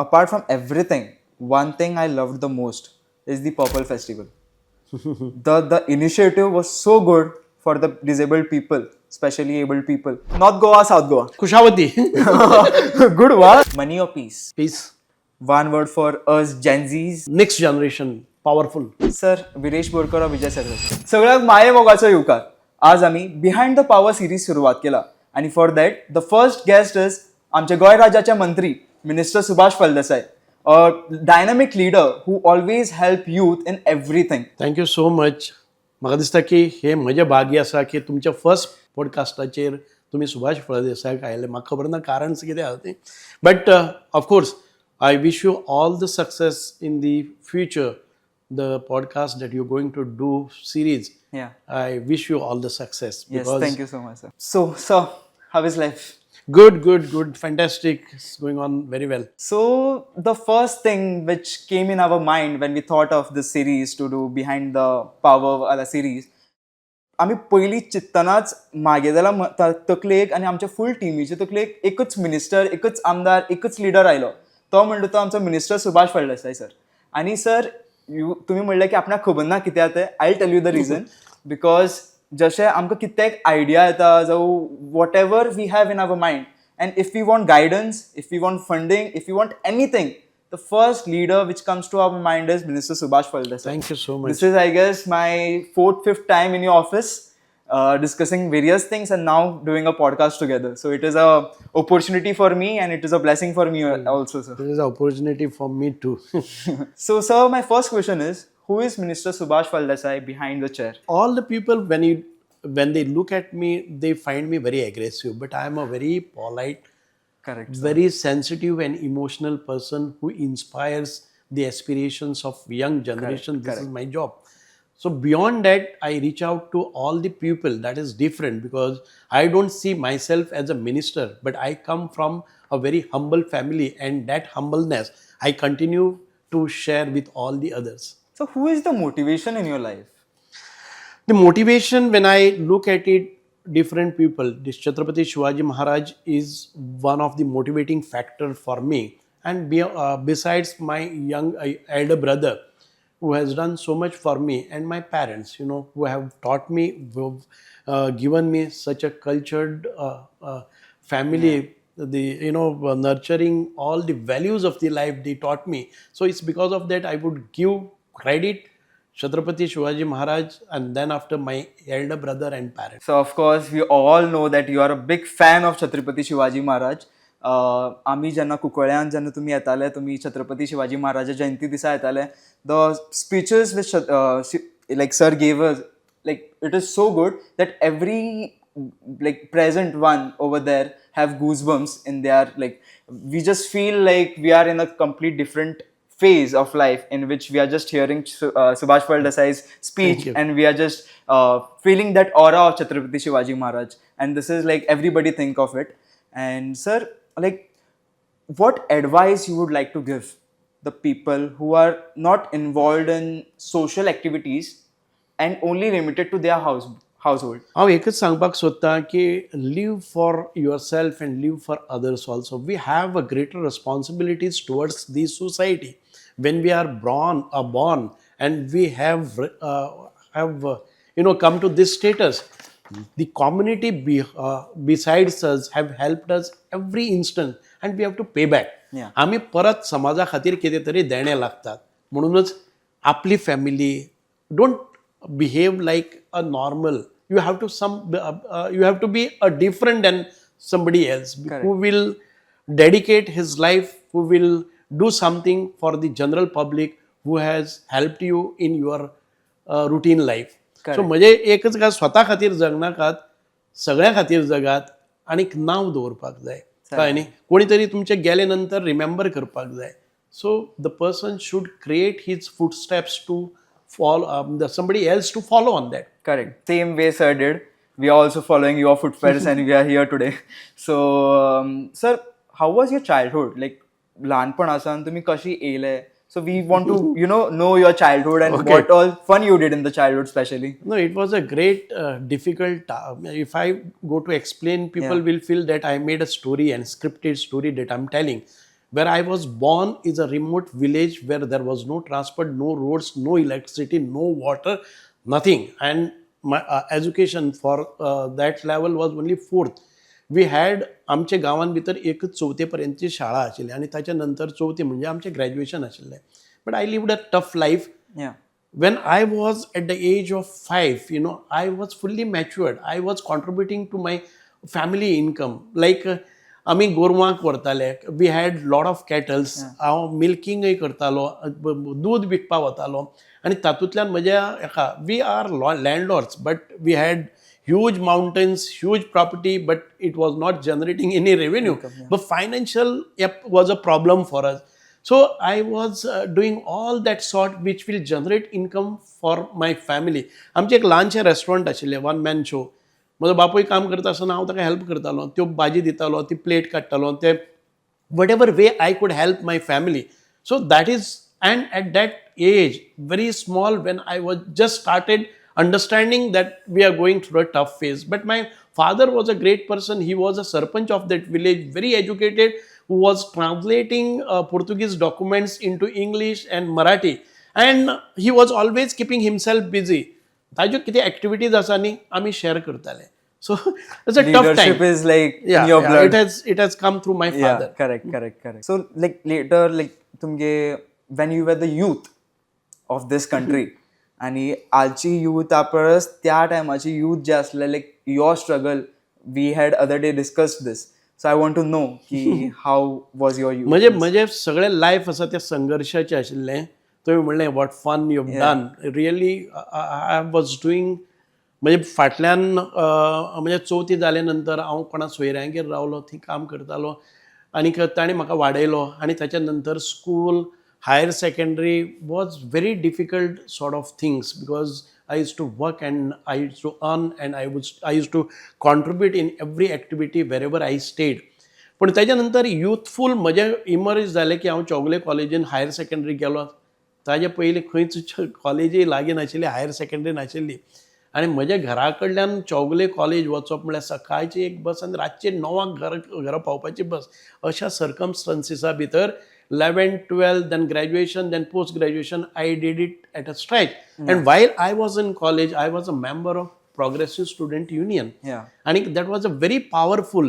apart from everything, one thing I loved the most is the Purple Festival. The initiative was so good for the disabled people, especially able people. North Goa, South Goa. Kushavati. Good one. Money or peace? Peace. One word for us Gen Zs. Next generation. Powerful. Sir Viresh Borkar और विजय सरदेसाई सगळ्यात मायेमोगाचो युवकार आज आम्ही behind the power series सुरुवात केला आणि for that the first guest is आमचे गोंय राज्याचे मंत्री minister Subhash Phaldesai dynamic leader who always help youth in everything. Thank you so much. म्हाका दिसता की हे म्हजें भाग्य आसा की तुमच्या फर्स्ट पॉडकास्टाचेर तुम्ही सुभाष फळदेसायक आयले. म्हाका खबर ना कारण कितें आसा तें, but of course I wish you all the success in the future. The podcast that you're going to do series. Yeah. I wish you all the success. Yes, thank you so much, sir. So, sir, how is life? Good. Fantastic. It's going on very well. So, the first thing which came in our mind when we thought of this series to do behind the power of the series, आम्ही पहिली चित्तनाच मागे जाल्यार तकलेक आनी आमच्या फूल टिमीचे तकलेक एकच minister, एकच आमदार, एकच लिडर आयलो. तो म्हणटा तो आमचो मिनिस्टर सुभाष फळदेसाई सर. आनी सर तुम्ही म्हणलें की आपणाक खबर ना कित्याक तें. I tell you the reason. Because जशें आमकां कितें आयडिया येता जावं whatever we have in our mind and if we want guidance, if we want funding, if we want anything, the first leader which comes to our mind is Minister Subhash Faldessai. Thank you so much. This is, I guess, my 4th-5th time in your office discussing various things and now doing a podcast together. So it is a opportunity for me and it is a blessing for me also, sir. It is an opportunity for me too. So, sir, my first question is, who is Minister Subhash Faldessai behind the chair? All the people, when they look at me, they find me very aggressive, but I am a very polite, Correct, sir. very sensitive and emotional person who inspires the aspirations of young generation. This is my job. So beyond that, I reach out to all the people. That is different because I don't see myself as a minister, but I come from a very humble family, and that humbleness I continue to share with all the others. So, who is the motivation in your life? The motivation, when I look at it, different people. This Chhatrapati Shivaji Maharaj is one of the motivating factor for me, and besides my young elder brother, who has done so much for me, and my parents, who have taught me, who have given me such a cultured family, nurturing all the values of the life they taught me. So it's because of that I would give credit Chhatrapati Shivaji Maharaj, and then after my elder brother and parents. So, of course, we all know that you are a big fan of Chhatrapati Shivaji Maharaj. आम्ही जेन्ना कुंकळ्यान जेन्ना तुमी येताले, तुमी छत्रपती शिवाजी महाराजा जयंती दिसा येताले, the speeches which like sir gave us, like it is so good that every like present one over there have goosebumps in their, like we just feel like we are in a complete different phase of life in which we are just hearing Subhash Faldessai's speech and we are just feeling that aura of Chhatrapati Shivaji Maharaj, and this is like everybody think of it. And sir, like what advice you would like to give the people who are not involved in social activities and only limited to their household? हांव एकच सांगपाक सोदतां की live for yourself and live for others also. We have a greater responsibilities towards the society. When we are born and we have come to this status, the community besides us have helped us every instant, and we have to pay back. आम्ही परत समाजा खातीर कितें तरी देणे लागतात. म्हणूनच आपली family don't behave like a normal. You have to be a different than somebody else. Correct. Who will dedicate his life, who will do something for the general public, who has helped you in your routine life. सो म्हणजे एकच काय स्वता खातीर जगनाकात, सगळ्या खातीर जगात आणि नांव दवरपाक जाय. कळ्ळें न्ही? कोणी तरी तुमचे गेले नंतर रिमेंबर करपाक जाय. So the person should create his footsteps to follow somebody else to follow on that. Correct. Same way sir did. We are also following your footsteps and we are here today. So, sir, how was your childhood? Like, लहानपणासान तुम्ही कशी येयले? So we want to, know your childhood and what all fun you did in the childhood, especially. No, it was a great, difficult. If I go to explain, people will feel that I made a story and scripted story that I'm telling. Where I was born is a remote village where there was no transport, no roads, no electricity, no water, nothing. And my education for that level was only fourth. We had आमच्या गांवांत भितर एकच चवथे पर्यंतची शाळा आशिल्ली आनी ताच्या नंतर चवथी म्हणजे आमचें ग्रॅज्युएशन आशिल्लें. But I lived a tough life. Yeah. When I was at the age of 5, I was fully matured. I was contributing to my family income. Like आमी गोरवांक व्हरताले, we had lot of cattles. हांव मिल्किंगय करतालो, दूद विकपाक वतालो आनी तातूंतल्यान म्हज्या हेका we are landlords but we had huge mountains, huge property, but it was not generating any revenue. But financial was a problem for us. So I was doing all that sort which will generate income for my family. आमचे एक ल्हानशें restaurant आशिल्लें, one man show. म्हजो बापूय काम करता आसतना हांव ताका हेल्प करतालो, त्यो भाजी दितालो, ती प्लेट काडटालो, ते whatever way I could help my family. So that is, and at that age, very small, when I was just started understanding that we are going through a tough phase. But my father was a great person. He was a sarpanch of that village, very educated, who was translating Portuguese documents into English and Marathi. And he was always keeping himself busy. ताज्यो कितें activities आसा न्ही आमी share करताले. So it's a tough time. Leadership is like in your blood. It has come through my father. Correct. So like later, like तुमगे when you were the youth of this country, आणि आजची youth परस त्या टायमाची youth जे आसले like your struggle we had other day discussed this. So I want to know की how was your youth. म्हणजे सगळें life आसा तें संघर्शाचें आशिल्लें. तुवें म्हणलें what fun you have done. Really I was doing. म्हणजे फाटल्यान म्हणजे चवथी जाले नंतर हांव कोणा सोयऱ्यांगेर रावलो, थंय काम करतालो आनी ताणें म्हाका वाडयलो. आनी ताच्या नंतर school, higher secondary was very difficult sort of things because I used to work and I used to earn and I used to contribute in every activity wherever I stayed. पण ताच्या नंतर युथफूल म्हजें इमर्ज जालें की हांव चौगले कॉलेजीन higher secondary गेलो. ताजे पयलीं खंयच कॉलेजी लागीं नाशिल्ली, हायर सेकंडरी नाशिल्ली. आनी म्हज्या घरा कडल्यान चौगले कॉलेज वचप म्हळ्यार सकाळची एक बस आनी रातचे 9 घरा पावपाची बस. अशा सर्कमस्टन्सिसा भितर 11, 12, then graduation, then post-graduation, I did it at a stretch. And while I was in college, I was a member of Progressive Student Union. And that was a very powerful,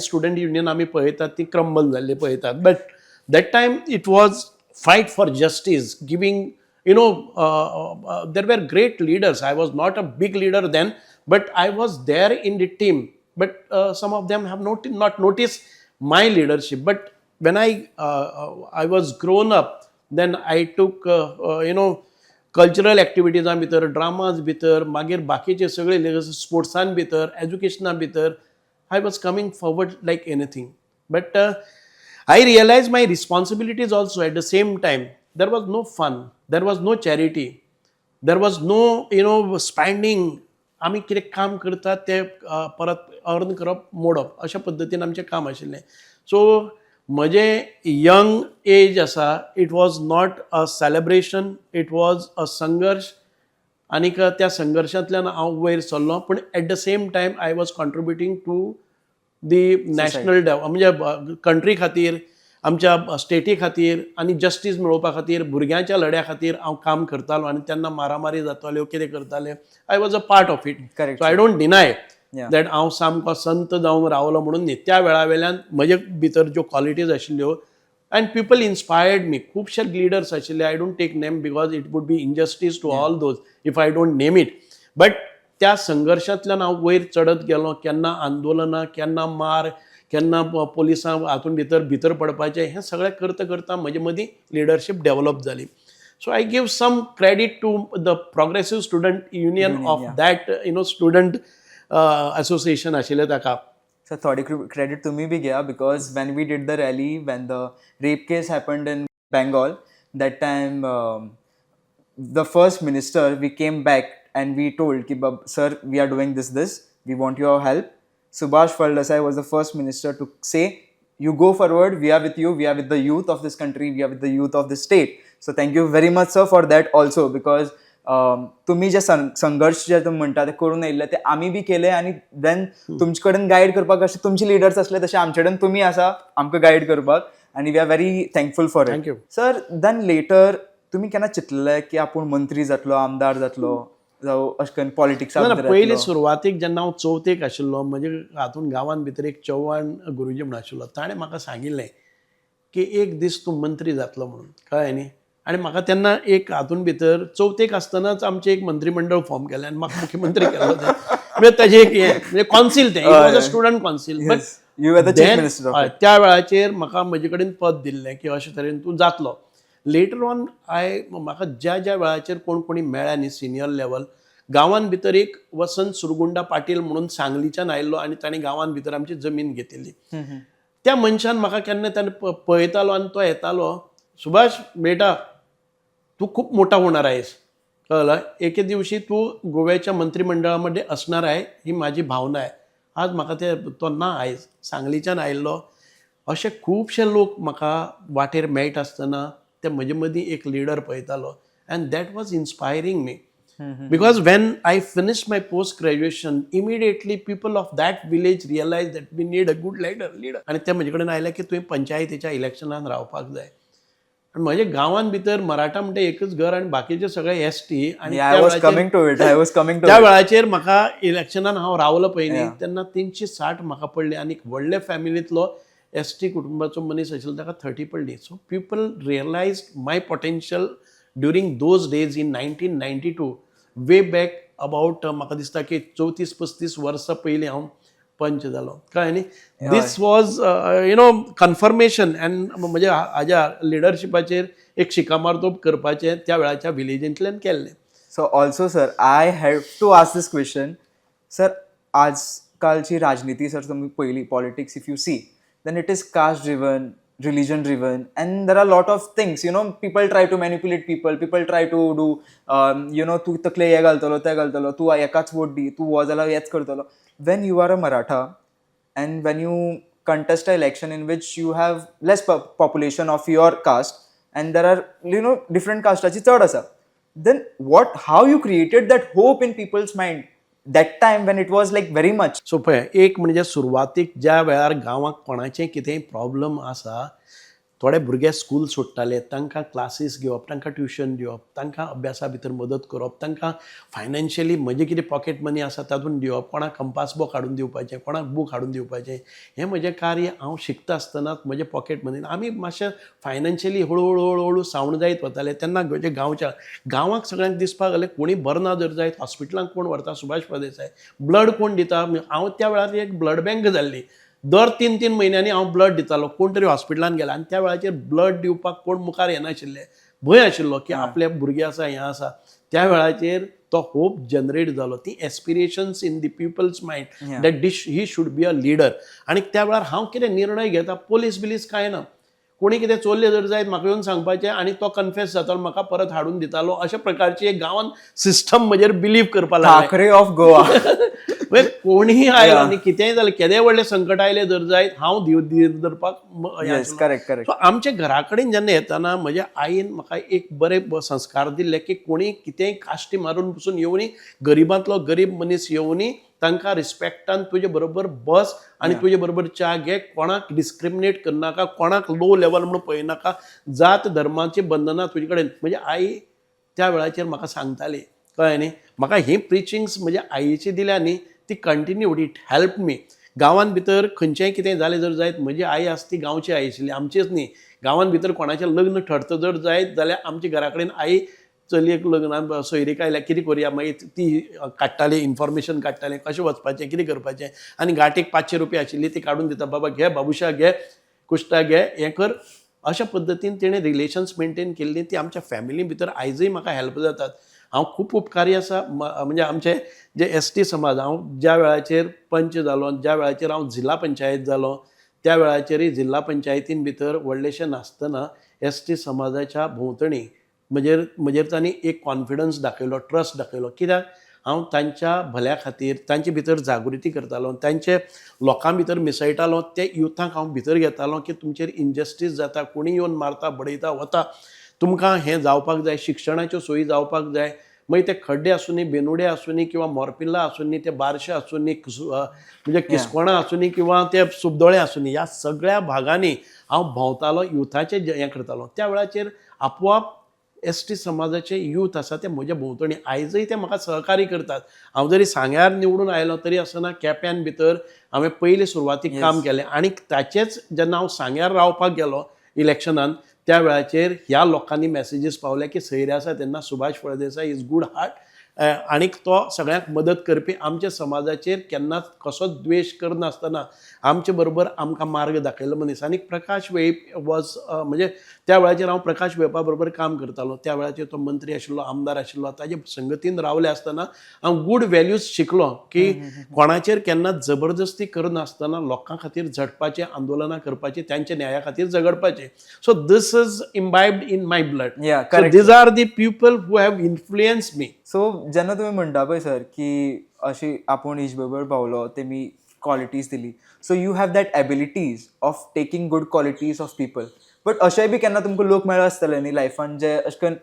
student union आम्ही पळयतात ती crumble झाल्ली पळयतात. But that time it was fight for justice, giving, there were great leaders. I was not a big leader then, but I was there in the team. But some of them have not noticed my leadership. But when I was grown up, then I took cultural activities भितर, dramas भितर, मागीर बाकीचे सगळे स्पोर्ट्सान भितर, एज्युकेशना भितर, I was coming forward like anything. But I realized my responsibilities also at the same time. There was no fun, there was no charity, there was no spending. आमी कितें काम करतात तें परत अर्न करप, मोडप, अशा पद्दतीन आमचें काम आशिल्लें. सो म्हजें यंग एज आसा, it was not a celebration, it was a संघर्श. आनीक त्या संघर्शांतल्यान हांव वयर सरलो. पूण at the same time I was contributing to the national म्हणजे कंट्री खातीर, आमच्या स्टेटी खातीर आनी जस्टीस मेळोवपा खातीर, भुरग्यांच्या लड्या खातीर हांव काम करतालो. आनी तेन्ना मारामारी जाताल्यो, कितें करताले, I was a part of it. So I don't deny that हांव सामको संत जावन रावलो म्हणून न्ही. त्या वेळा वेल्यान म्हजे भितर ज्यो क्वॉलिटीज आशिल्ल्यो अँड पीपल इन्स्पायर्ड मी. खुबशे लिडर्स आशिल्ले, I don't take name because it would be injustice to all those if I don't name it. But त्या संघर्शांतल्यान हांव वयर चडत गेलो. केन्ना आंदोलनां, केन्ना मार, केन्ना पोलिसां हातून भितर पडपाचें, हें सगळें करता करता म्हजे मदीं लिडरशीप डेवलप जाली. So I give some credit to the progressive student union of that student association आशिल्लें ताका. So थोडी credit तुम्ही बी घ्या, because when we did the rally, when the rape case happened in Bengal, that time the first minister, we came back and we told ki sir, we are doing this, we want your help. Subhash Faldessai was the first minister to say, you go forward, we are with you, we are with the youth of this country, we are with the youth of this state. So thank you very much sir for that also, because तुम्ही जे संघर्ष जे तुम्ही म्हणटा ते करून येयल्ले ते आमी B केले. आनी देन तुमचे कडेन गायड करपाक अशे तुमचे लिडर्स असले, तशे आमचे कडेन तुमी आसा आमकां गायड करपाक. आणि we are very thankful for Thank it. you. Sir then later तुमी केन्ना चिंतलें की आपूण मंत्री जातलो, आमदार जातलो, जावं अशें करून पॉलिटिक्सांत ना भितर पयलीं येतलो? सुरवातीक जेन्ना हांव चवथेक आशिल्लो म्हणजे हातूंत गांवांत भितर एक चव्हाण गुरुजी म्हूण आशिल्लो ताणें म्हाका सांगिल्लें की एक दीस तूं मंत्री जातलो म्हणून, कळ्ळें न्ही. आनी म्हाका तेन्ना एक हातूंत भितर चवथेक आसतनाच आमचें एक मंत्रीमंडळ फॉर्म केलें आनी म्हाका मुख्यमंत्री केल्लो तें. म्हणजे ताजें एक हें म्हणजे कॉन्सील तें, it was a student council. But Yes. You were the chief minister of हय, it. त्या वेळाचेर म्हाका म्हजे कडेन पद दिल्लें की अशे तरेन तूं जातलो. लेटर ऑन म्हाका ज्या ज्या वेळाचेर कोण कोणी मेळ्ळ्या न्ही सिनियर लेवल, गांवांत भितर एक वसंत सुरगुंडा पाटील म्हणून सांगलीच्यान आयिल्लो आनी ताणें गांवांत भितर आमची जमीन घेतिल्ली. त्या मनशान म्हाका केन्ना ताणें पळयतालो आनी तो येतालो, सुभाष बेटा तू खूप मोठा होणार आहेस, कळलं. एके दिवशी तू गोव्याच्या मंत्रिमंडळामध्ये असणार आहे ही माझी भावना आहे. आज म्हाका तो ना आयज सांगलीच्यान आयिल्लो. असे खुबशे लोक म्हाका वाटेर मेळटा आसतना ते म्हजे मदीं एक लिडर पळयतालो and that was inspiring me. Because when I finished my post graduation, immediately people of that village realized that we need a good leader. आणि ते म्हजे कडेन आयले की तुवें पंचायतीच्या इलेक्शनान रावपाक जाय. आनी म्हजे गांवांत भितर मराठा म्हणटा एकच घर आनी बाकीचे सगळे एसटी. आनी I was coming to it. I was coming to त्या it. वेळाचेर म्हाका इलेक्शनान हांव रावलो पळय न्ही तेन्ना 360 म्हाका पडले आनी व्हडले फॅमिलींतलो एसटी कुटुंबाचो मनीस आशिल्लो ताका 30 पडली. So people realised my potential during those days in 1992. Way back about म्हाका दिसता की 34-35 वर्सां पयलीं हांव पंच जालो, कळ्ळें न्ही. दीस वॉज कन्फर्मेशन अँड म्हणजे हाज्या लिडरशिपाचेर एक शिकामारतोब करपाचें त्या वेळाच्या विलेजींतल्यान केल्लें. So also sir, I have to ask this question. Sir, आजकालची राजनीती सर तुम्ही पहिली politics if you see, then it is caste driven, religion driven, and there are a lot of things, people try to manipulate people try to do, तू तकले हे घालतलो ते घालतलो, तू एकाच वोट दी, तू हो जाल्यार हेच करतलो. When you are a Maratha and when you contest an election in which you have less population of your caste and there are different casteaची चड आसा, then how you created that hope in people's mind that time when it was like very much? सो पळय, एक म्हणजे सुरवातीक ज्या वेळार गांवांत कोणाचें कितेंय प्रॉब्लम आसा, थोडे भुरगे स्कूल सोडटाले, तांकां क्लासीस घेवप, तांकां ट्युशन दिवप, तांकां अभ्यासा भितर मदत करप, तांकां फायनान्शियली म्हजें कितें पॉकेट मनी आसा तातूंत दिवप, कोणाक कंपास बॉक्स हाडून दिवपाचें, कोणाक बूक हाडून दिवपाचें. हें म्हजें कार्य हांव शिकता आसतनाच म्हजे पॉकेट मनी. आमी मातशें फायनान्शियली हळू सावण जायत वताले तेन्ना म्हजे गांवांक सगळ्यांक दिसपाक लागलें कोणी बरो ना जर जायत हॉस्पिटलांत कोण व्हरता, सुभाष फळदेसाय. ब्लड कोण दिता, हांव त्या वेळार एक ब्लड बँक जाल्ली. दर 3-3 म्हयन्यांनी हांव ब्लड दितालो. कोण तरी हॉस्पिटलांत गेला आनी त्या वेळाचेर ब्लड दिवपाक कोण मुखार येनाशिल्ले. भंय आशिल्लो की आपले भुरगे आसा हें आसा. त्या वेळाचेर तो होप जनरेट जालो, ती aspirations in the people's mind that he should be a leader. आनी त्या वेळार हांव कितें निर्णय घेता, पोलीस कांय ना. कोणी कितें चोरलें जर जायत म्हाका येवन सांगपाचें आनी तो कन्फेस जातालो, म्हाका परत हाडून दितालो. अशा प्रकारची एक गांवांत सिस्टम म्हजेर बिलीव करपाक लागले. ठाकरे ऑफ गोवा. कोणीय आयलो आनी कितेंय जालें, केदेंय व्हडलें संकट आयलें जर जायत हांव धीर धरपाक करेक्ट. सो आमच्या घरा कडेन जेन्ना येताना म्हज्या आईन म्हाका एक बरे संस्कार दिल्ले की कोणी कितेंय काश्टी मारून पसून येवनी, गरिबांतलो गरीब मनीस येवनी, तांकां रिस्पेक्टान तुजे बरोबर बस आनी तुजे बरोबर च्या घे. कोणाक डिस्क्रिमिनेट करनाका, कोणाक लो लेवल म्हणून पळयनाका. जात धर्माची बंधनां तुजे कडेन. म्हजी आई त्या वेळाचेर म्हाका सांगताली, कळ्ळें न्ही. म्हाका ही प्रिचिंग्स म्हज्या आईची दिल्या न्ही, ती कंटिन्यूड, इट हेल्प मी. गांवांत भितर खंयचेंय कितें जालें जर जायत म्हजी आई आसा ती गांवची आई आशिल्ली, आमचीच न्ही. गांवांत भितर कोणाचें लग्न ठरता जर जायत जाल्यार आमच्या घरा कडेन आई चलयेक लग्नाक सोयरीक आयल्या कितें करुया, मागीर ती काडटाली, इन्फॉर्मेशन काडटालें कशें वचपाचें, कितें करपाचें. आनी गांठेक 500 रुपया आशिल्ली ती काडून दिता, बाबा घे बाबुशा घे, कुश्ता घे, हें कर. अशा पद्दतीन तेणें रिलेशन्स मेंटेन केल्ली. ती आमच्या फॅमिली भितर आयजूय म्हाका हेल्प जातात. हांव खूब उपकारी आसा. म्हणजे आमचे जे एसटी समाज, हांव ज्या वेळाचेर पंच जालो, ज्या वेळाचेर हांव जिल्हा पंचायत जालो, त्या वेळाचेरय जिल्हा पंचायतीन भितर व्हडलेशें नासतना एसटी समाजाच्या भोंवतणी म्हजेर तांणी एक कॉन्फिडन्स दाखयलो, ट्रस्ट दाखयलो. कित्याक हांव तांच्या भल्या खातीर तांचे भितर जागृती करतालो, तांचे लोकां भितर मिसळटालो. ते युथांक हांव भितर घेतालो की तुमचेर इनजस्टीस जाता, कोणी येवन मारता, बडयता, वता, तुमकां हें जावपाक जाय, शिक्षणाच्यो सोयी जावपाक जाय. मागीर ते खड्डे आसूं न्ही, बेनुडे आसूं न्ही किंवा मोरपिल्ला आसूं न्ही, ते बारशे आसूं न्ही, म्हणजे किस्कोणां आसूं न्ही किंवा ते सुबदोळे आसूं न्ही, ह्या सगळ्या भागांनी हांव भोंवतालो, युथाचें हें करतालो. त्या वेळाचेर आपोआप एसटी समाजाचे यूथ आसा ते म्हज्या भोंवतणी आयजय ते म्हाका सहकार्य करतात. हांव जरी सांग्यार निवडून आयलो तरी आसतना केप्यां भितर हांवें पयलीं सुरवातीक काम केलें आनी ताचेच जेन्ना हांव सांग्यार रावपाक गेलो इलेक्शनांत त्या वेळाचेर ह्या लोकांनी मॅसेजीस पावल्या की सैरे आसा तेन्ना Subhash Phaldesai is good heart आनीक तो सगळ्यांक मदत करपी, आमच्या समाजाचेर केन्नाच कसोच द्वेश करनासतना आमचे बरोबर आमकां मार्ग दाखयल्लो मनीस. आनी प्रकाश वेळीप वॉज म्हणजे त्या वेळाचेर हांव प्रकाश वेळपा बरोबर काम करतालो. त्या वेळाचेर तो मंत्री आशिल्लो, आमदार आशिल्लो. ताजे संगतीन रावले आसतना हांव गूड व्हॅल्यूज शिकलो की कोणाचेर केन्नाच जबरदस्ती करनासतना लोकां खातीर झटपाचें, आंदोलनां करपाचें, त्यांच्या न्याया खातीर झगडपाचें. So this is imbibed in my blood. So these are the people who have influenced me. So जेन्ना तुमी म्हणटा पळय सर की अशी आपूण इश्ट बरोबर पावलो, तेमी क्वॉलिटीज दिली, so you have that abilities of taking good qualities of people. But अशेंय बी केन्ना तुमकां लोक मेळ्ळे आसतले न्ही लायफान जे अशें करून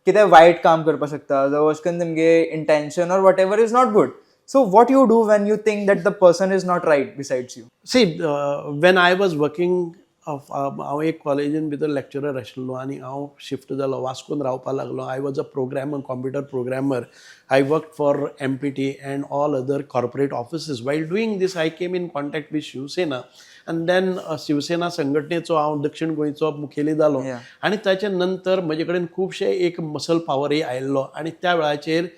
कितें वायट काम करपाक शकता, जावं अशें करून तुमगे intention or whatever is not good. So what you do when you think that the person is not right besides you? See when I was working हांव एक कॉलेजीन भितर लेक्चरर आशिल्लो आनी हांव शिफ्ट जालो, वास्कोन रावपाक लागलो. I was a programmer, computer programmer. I worked for MPT and all other corporate offices. While doing this, I came in contact with Shivsena. And then Shivsena संघटनेचो हांव दक्षिण गोंयचो मुखेली जालो. आनी ताचे नंतर म्हजे कडेन खुबशे एक मसल पावरय आयिल्लो. आनी त्या वेळाचेर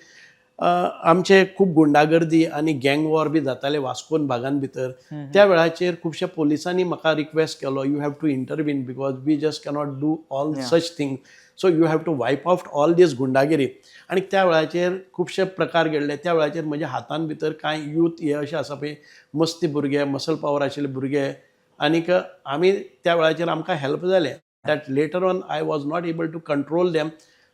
आमचे खूब गुंडागर्दी आनी गँग वॉर बी जाताले वास्कोन भागान भितर. त्या वेळाचेर खुबशा पोलिसांनी म्हाका रिक्वेस्ट केलो, you have to intervene because we just cannot do all such thing. So you have to wipe out all this गुंडागिरी. आनी त्या वेळाचेर खुबशे प्रकार घडले. त्या वेळाचेर म्हज्या हातान भितर कांय यूथ हे अशे आसा पळय, मस्ती भुरगे, मसल पावर आशिल्ले भुरगे. आनीक आमी त्या वेळाचेर आमकां हेल्प जालें. That later on I was not able to control them.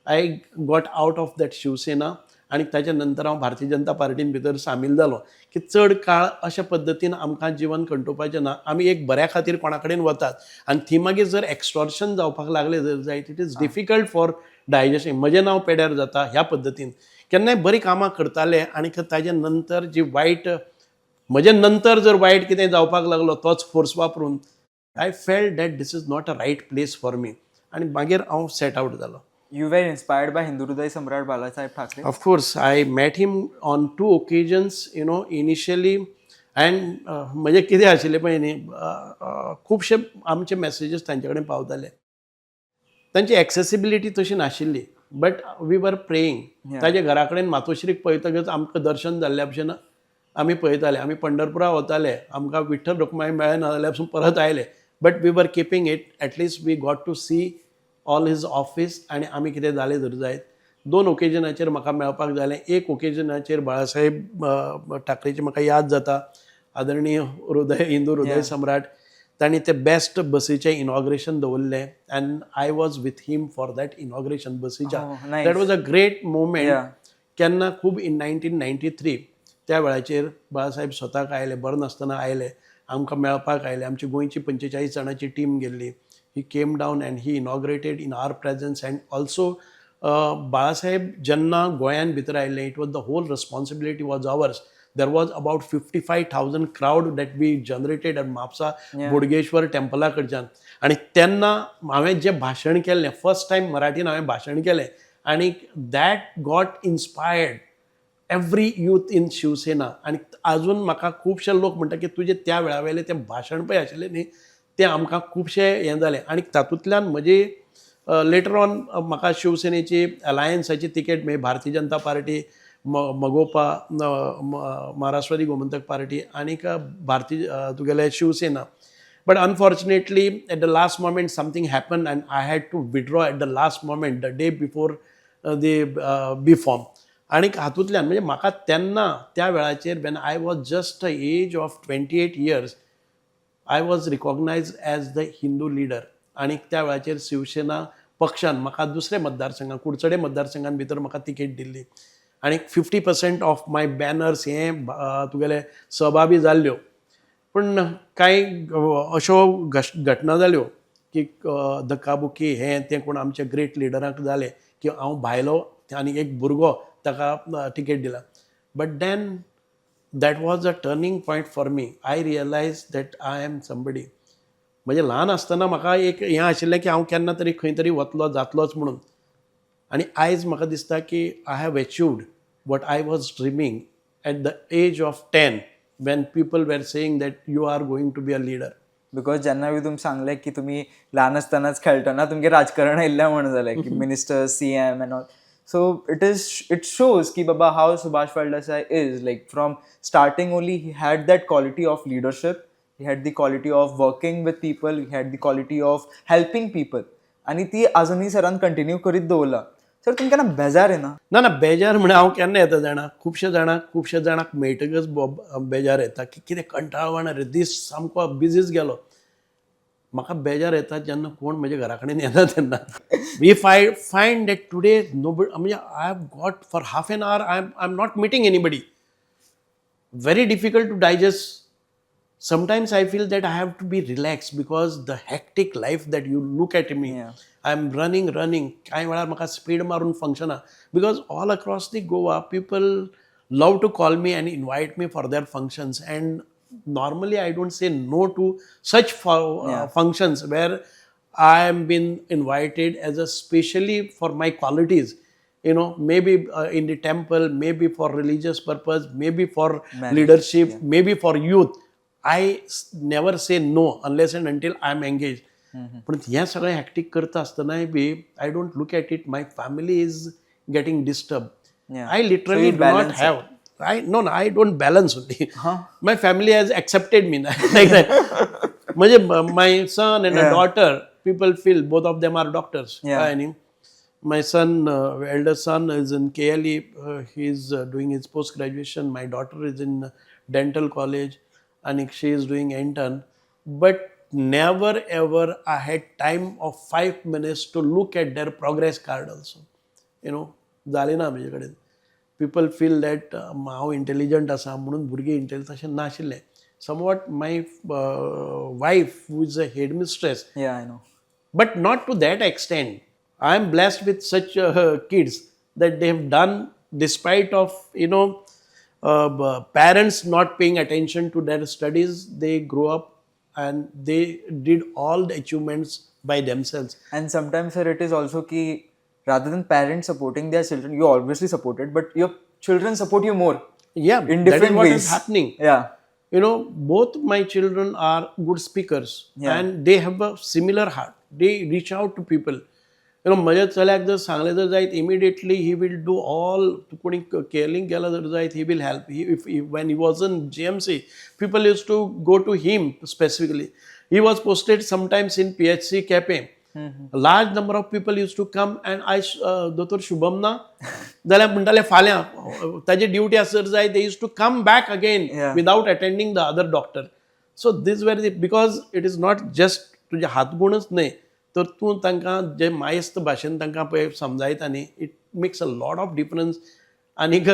I got out of that Shivsena. आनी ताच्या नंतर हांव भारतीय जनता पार्टीन भितर सामील जालो की चड काळ अशा पद्दतीन आमकां जिवन कंटोवपाचें ना. आमी एक बऱ्या खातीर कोणा कडेन वतात आनी थी मागीर जर एक्सटॉर्शन जावपाक लागलें जर जायत, it is difficult for digestion. म्हजें नांव पेड्यार जाता ह्या पद्दतीन. केन्नाय बरीं कामां करताले आनी ताजे नंतर जी वायट, म्हजे नंतर जर वायट कितें जावपाक लागलो तोच फोर्स वापरून, I felt that this is not a right place for me. आनी मागीर हांव सेट आउट जालो. You were inspired by Hindu Hriday Samrat Balasaheb Thackeray? Of course, I met him on 2 occasions, initially. And म्हणजे कितें आशिल्लें पळय न्ही, खुबशे आमचे मॅसेजीस तांचे कडेन पावताले. तांची एक्सेसिबिलिटी तशी नाशिल्ली, बट वी वर प्रेयिंग. ताजे घरा कडेन मातोश्रीक पळयतकच आमकां दर्शन जाल्ल्या भशेन आमी पळयताले. आमी पंढरपुरा वताले, आमकां विठ्ठल रुक्माई मेळना जाल्यार पसून परत आयले. But we were keeping it. At least we got to see all his office आनी आमी कितें जालें जर जायत. 2 ओकेजनाचेर म्हाका मेळपाक जालें. एक ओकेजनाचेर बाळासाहेब ठाकरेची म्हाका याद जाता. आदरणीय हिंदू हृदय सम्राट, तांणी ते बेस्ट बसीचें इनॉग्रेशन दवरलें and I was with him for that inauguration बसीच्या. That was a great moment. केन्ना खूब इन 1993 त्या वेळाचेर बाळासाहेब स्वताक आयले, बरो नासतना आयले, आमकां मेळपाक आयले. आमची गोंयची 45 जाणांची टीम गेल्ली. He came down and he inaugurated in our presence. And also Balasaheb जेन्ना गोंयान भितर आयले, it was the whole responsibility was ours. There was about 55,000 crowd that we generated at Mapusa Bodgeshwar टेम्पला कडच्यान. आनी तेन्ना हांवें जें भाशण केल्लें, फर्स्ट टायम मराठीन हांवें भाशण केलें आनी that got inspired every youth in Shivsena. आनी आजून म्हाका खुबशे लोक म्हणटा की तुजें त्या वेळा वयलें तें भाशण पळय आशिल्लें न्ही, तें आमकां खुबशें हें जालें. आनी तातूंतल्यान म्हजी लेटर ऑन म्हाका शिवसेनेची अलायन्साची तिकेट मेळ्ळी. भारतीय जनता पार्टी, मगोपा, महाराष्ट्रवादी गोमंतक पार्टी आनीक भारतीय तुगेले Shivsena. But unfortunately at the last moment something happen and I had to withdraw at the last moment, the day before the B form. आनीक हातूंतल्यान म्हणजे म्हाका तेन्ना त्या वेळाचेर when I was just a age of 28 years, I was recognised as the Hindu leader. आनी त्या वेळाचेर शिवसेना पक्षान म्हाका दुसरे मतदारसंघान, कुडचडे मतदारसंघान भितर म्हाका तिकेट दिल्ली. आनी 50% ऑफ माय बॅनर्स हे तुगेले सहभागी जाल्ल्यो. पूण कांय अश्यो घटना जाल्यो की धक्काबुक्की हें तें कोण आमच्या ग्रेट लिडराक जालें की हांव भायलो आनी एक भुरगो ताका टिकेट दिला. But then that was a turning point for me. I realise that I am somebody. म्हणजे ल्हान आसतना म्हाका एक हें आशिल्लें की हांव केन्ना तरी खंय तरी वतलो जातलोच म्हणून. आनी आयज म्हाका दिसता की I have achieved what I was dreaming at the age of 10 when people were saying that you are going to be a leader. Because जेन्ना बी तुमी सांगलें की तुमी ल्हान आसतनाच खेळटना तुमगे राजकारण येयल्लें म्हणून जालें की minister CM and all. So it shows की बाबा how Subhash Phaldesai is like from starting only he had that quality of leadership, he had the quality of working with people, he had the quality of helping people आनी ती आजुनूय सरान continue करीत दवरला. Sir तुमकां केन्ना बेजार येना? ना बेजार म्हण हांव केन्ना येता जाणा, खुबशे जाणांक मेळटकच बेजार येता की कितें कंटाळवाण रे, दीस सामको बिजीच गेलो. म्हाका बेजार येता जेन्ना कोण म्हज्या घरा कडेन येना तेन्ना. If I find that today म्हणजे I have got for half an hour I am not meeting anybody. very difficult to digest. Sometimes I feel that I have to be relaxed because the hectic life that you look at me, I'm running. कांय वेळार म्हाका speed मारून फंक्शना because all across the Goa people love to call me and invite me for their functions, and normally I don't say no to such functions where I am been invited as a specially for my qualities. Maybe in the temple, maybe for religious purpose, maybe for leadership, maybe for youth. I never say no unless and until I am engaged. पण ह्या सगळ्या hectic करता आसतनाय बी I don't look at it my family is getting disturb. I literally do not have I don't balance only. My family has accepted me like that. म्हणजे my son and a daughter, people feel both of them are doctors. My son, eldest son is in KLE. He is doing his post graduation. My daughter is in dental college and she is doing intern. But never ever I had time of 5 minutes to look at their progress card also. झाले ना म्हजे कडेन. People feel that हांव intelligent आसा म्हणून भुरगे intelligent तशें नाशिल्लें. Somewhat my wife, who is a headmistress, but not to that extent. I am blessed with such kids that they have done, despite of parents not paying attention to their studies, they grow up and they did all the achievements by themselves. And sometimes, sir, it is also ki rather than parents supporting their children, you obviously supported, but your children support you more. Yeah, in different that is what ways. is happening. Yeah. Both my children are good speakers and they have a similar heart. They reach out to people. म्हज्या चल्याक जर सांगलें जर जायत, immediately he will do all. कोणी caring केला जर जायत, he will help. When he was in GMC, people used to go to him specifically. He was posted sometimes in PHC Cafe. A large number of people used to come and दोतोर शुभम ना जाल्यार म्हणटाले फाल्यां ताजी duty आसा जर जाय, they used to come back again without attending the other doctor. So this were because it is not just तुजे हातगुणच न्हय, तर तूं तांकां जे मायस्त भाशेन तांकां पळय समजायता न्ही, it makes a lot of difference. आनीक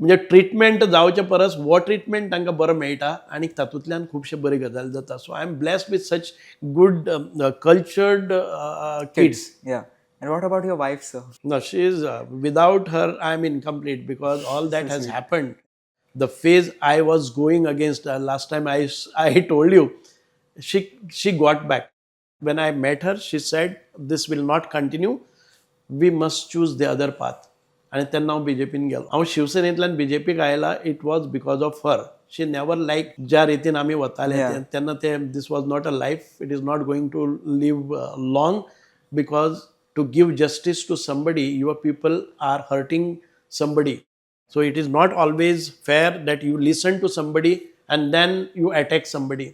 म्हणजे ट्रिटमेंट जावचे परस वो ट्रिटमेंट तांकां बरो मेळटा आनी तातूंतल्यान खुबशे बरे गजाली जाता. So I am blessed with such good cultured kids. And what about your wife, sir? No, she is without her I am incomplete because all that has happened. The phase I was going against last time I told you, she got back. When I met her, she said this will not continue, we must choose the other path. आणि तेन्ना हांव BJPन गेलो. हांव शिवसेनेंतल्यान BJPक आयला, it was because of her. She never like ज्या रितीन आमी वताले तेन्ना this was not a life. It is not going to live long because to give justice to somebody, your people are hurting somebody. So it is not always fair that you listen to somebody and then you attack somebody.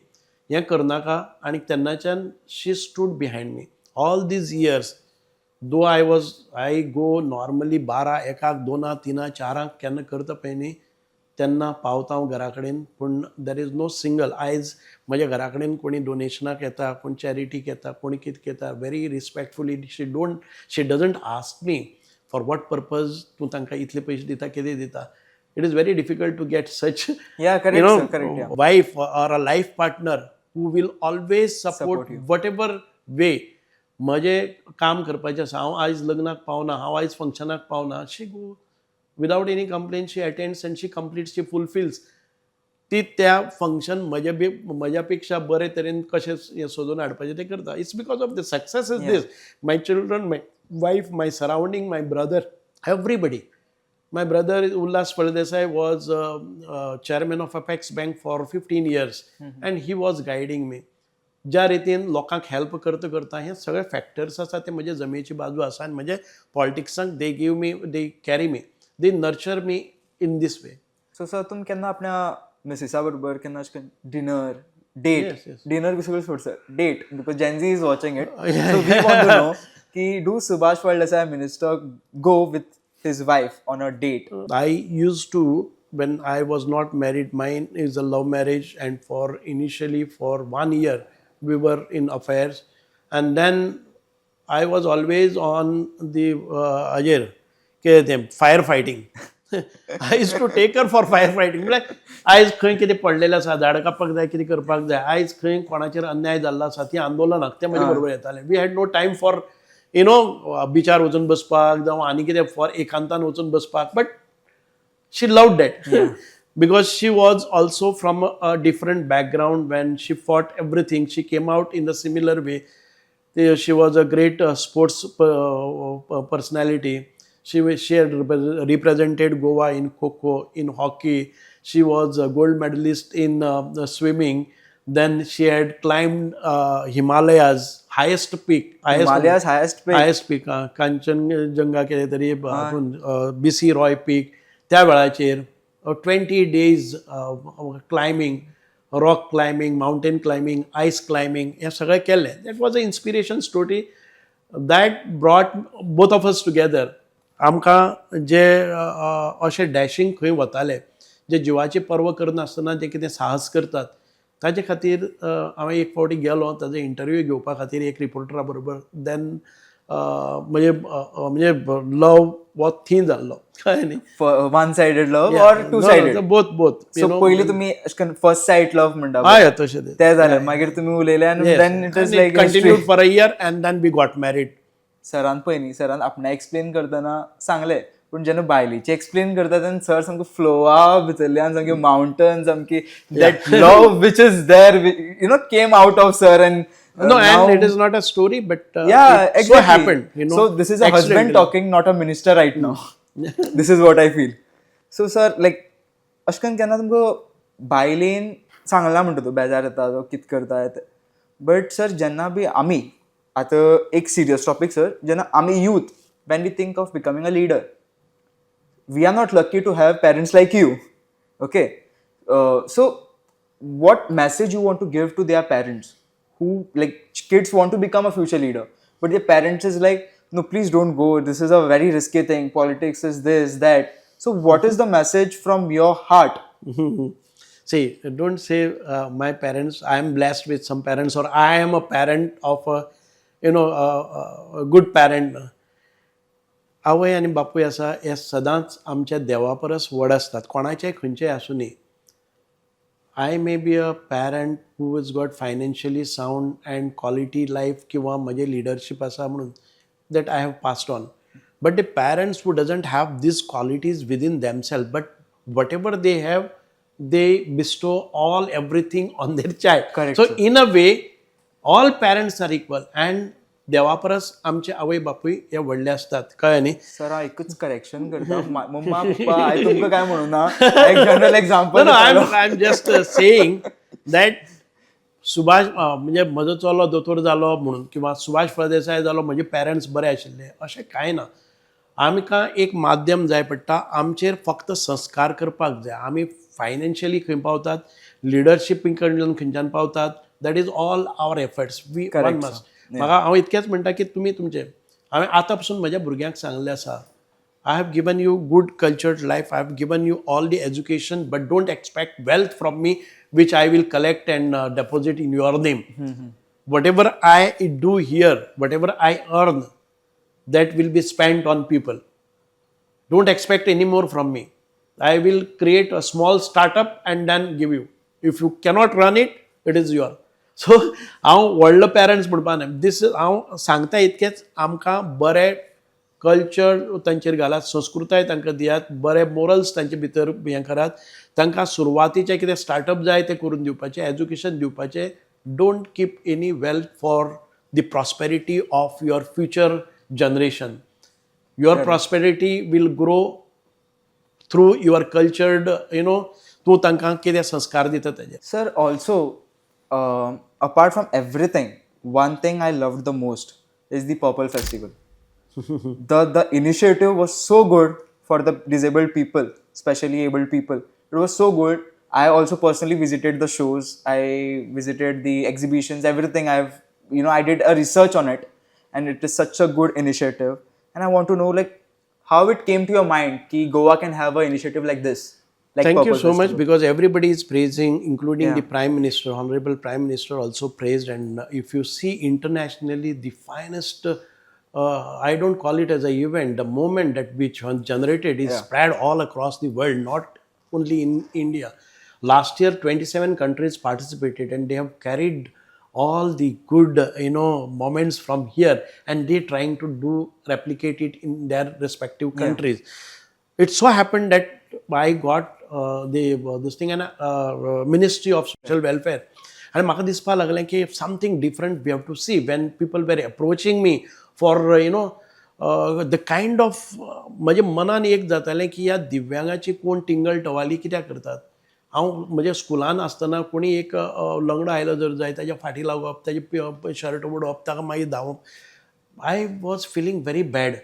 हें करनाका. आनी तेन्नाच्यान she stood behind me all these years. Though I go normally 12, 1, 2, 3, 4 केन्ना करता पळय न्ही, तेन्ना पावता हांव घरा कडेन. पूण देर इज नो सिंगल. आयज म्हज्या घरा कडेन कोणी डोनेशनाक येता, कोण चॅरिटीक येता, कोणी कितें येता, very respectfully she doesn't ask me for what purpose तूं तांकां इतले पयशे दिता, कितें दिता. It is very difficult to get such wife or a life partner who will always support you whatever way. म्हजें काम करपाचें आसा, हांव आयज लग्नाक पावना, हांव आयज फंक्शनाक पावना, she go without any complaint she attends and she completes, she fulfills. ती त्या फंक्शन म्हज्यापेक्षा बरे तरेन कशें हें सोदून हाडपाचें तें करता. It's because of the success is this. My children, my wife, my surrounding, my brother, everybody. My brother Ullas Phaldessai was chairman of Apex Bank for 15 years and he was guiding me. ज्या रितीन लोकांक help करता करता हे सगळे factors आसा ते म्हजे जमेची बाजू आसा आनी म्हजे पॉलिटिक्सांक they give me, they carry me, they nurture me in this way. So sir तुमी केन्ना आपल्या मिसिसा बरोबर केन्ना अशें डिनर डेट डिनर बी सगळें सोड sir date because Gen Z is watching it so we want to know की do Subhash Phaldesai minister go with his wife on a date? I used to, when I was not married, mine is a love marriage, and for initially for 1 year we were in affairs, and then I was always on the firefighting. I used to take her for firefighting. Like आयज खंय कितें पडलेलें आसा, झाड कापपाक जाय, कितें करपाक जाय, आयज खंय कोणाचेर अन्याय जाल्लो आसा, ती आंदोलनाक ते म्हजे बरोबर येताले. We had no time for बिचार वचून बसपाक जावं आनी कितें फॉर एकांतान वचून बसपाक. But she loved that because she was also from a different background. When she fought everything, she came out in the similar way. She was a great sports personality. She had represented Goa in Kho-Kho, in hockey. She was a gold medalist in swimming. Then she had climbed Himalayas highest peak. Highest peak. Kanchenjunga केले तरी BC Roy peak. त्या वेळाचेर 20 days climbing. Rock climbing, mountain climbing, आयस climbing हे सगळें केल्लें. That was a inspiration story that brought both of us together. आमकां जे अशें dashing खंय वताले, जे जिवाची पर्व करनासतना जे कितें साहस करतात, ताजे खातीर हांवें एक फावटी गेलो ताजो इंटरव्यू घेवपा खातीर एक रिपोर्टरा बरोबर. देन म्हणजे लव वो थीं जाल्लो, कळ्ळें न्ही. One sided love or two sided? Both. So पयलीं तुमी फर्स्ट सायट लव म्हणटा हय तशें तें जालें, मागीर तुमी उलयले आनी then it is like continued for a year and then we got married. सरान पळय न्ही, सरान आपणें एक्सप्लेन करतना सांगलें, पूण जेन्ना बायलेची एक्सप्लेन करता तेन्ना सर सामको फ्लोवा भितरल्यान सामकी माउंटन सामकी that love which is there came out of sir. And no, and it is not a story, but yeah, it exactly. so happened. So this is a husband talking, not a minister right now. This is what I feel. So sir, like अशें करून केन्ना तुमकां बायलेन सांगला म्हणटा तूं बेजार येता तो कितें करता ते. बट सर जेन्ना बी आमी आतां एक सिरियस टॉपीक सर, जेन्ना आमी youth when we think of becoming a leader, we are not lucky to have parents like you. Okay, so what message you want to give to their parents who, like, kids want to become a future leader, but their parents is like, no, please don't go, this is a very risky thing, politics is this, that. So what is the message from your heart? See, don't say my parents, I am blessed with some parents, or I am a parent of a good parent. आवय आनी बापूय आसा हे सदांच आमच्या देवा परस व्हड आसतात, कोणाचेय खंयचेय आसूं न्ही. I may be a parent who has got financially sound and quality life किंवा माझे leadership असा म्हणून that I have passed on. But the parents who doesn't have these qualities within themselves, but whatever they have, they bestow everything on their child. Correct, so sir. in a way, all parents are equal, and देवा परस आमचे आवय बापूय हे व्हडले असतात, कळ्ळें न्ही. Sir हांव एकूच करेक्शन करता, मम्मा पप्पा हांवें तुमकां काय म्हणूं ना, एक general example. I am just saying that Subhash म्हणजे म्हजो चलो दोतोर जालो म्हणून किंवा सुभाष फळदेसाय जालो म्हजे पेरंट्स बरे आशिल्ले अशें कांय ना. आमकां एक माध्यम जाय पडटा, आमचेर फक्त संस्कार करपाक जाय. आमी फायनान्शियली खंय पावतात, लिडरशीप कडल्यान खंयच्यान पावतात, that is all our efforts. We won must. म्हाका हांव इतकेंच म्हणटा की तुमी तुमचे, हांवें आतां पासून म्हज्या भुरग्यांक सांगलें आसा, I have given you good cultured life, I have given you all the education, but don't expect wealth from me which I will collect and deposit in your name. Whatever I do here, whatever I earn, that will be spent on people. Don't expect any more from me. I will create a small startup and then give you. If you cannot run it, it is yours. सो हांव व्हडलो parents म्हणपा न्हय, दीस हांव सांगता इतकेंच, आमकां बरें culture तांचेर घालात, संस्कृताय तांकां दियात, बरे मोरल्स तांचे भितर हें करात, तांकां सुरवातीचें कितें स्टार्टअप जाय तें करून दिवपाचें, एज्युकेशन दिवपाचें. Don't keep any wealth for the prosperity of your future generation. Your prosperity will grow through your cultured तूं तांकां कितें संस्कार दिता तेजे. Sir, also, apart from everything, one thing I loved the most is the Purple Festival. The initiative was so good for the disabled people, especially able people. It was so good. I also personally visited the shows. I visited the exhibitions. Everything I did a research on it, and it is such a good initiative. And I want to know like how it came to your mind कि Goa can have an initiative like this. Like Thank you Purple so much, Festival. because everybody is praising, including Yeah. the Prime Minister, Honourable Prime Minister also praised. And if you see internationally, the finest, I don't call it as an event, the moment that which was generated is spread all across the world, not only in India. Last year, 27 countries participated, and they have carried all the good moments from here, and they trying to replicate it in their respective countries. It so happened that I got this thing and Ministry of Social Welfare, and म्हाका दिसपा लागलें की something different we have to see. When people were approaching me for the kind of म्हजे मनान एक जातालें की ह्या दिव्यांगाची कोण टिंगल टवाली कित्याक करतात. हांव म्हज्या स्कुलान आसतना कोणी एक लंगडो आयलो जर जाय ताच्या फाटी लागप, ताजे शर्ट ओडप, ताका मागीर धांवप. I was feeling very bad.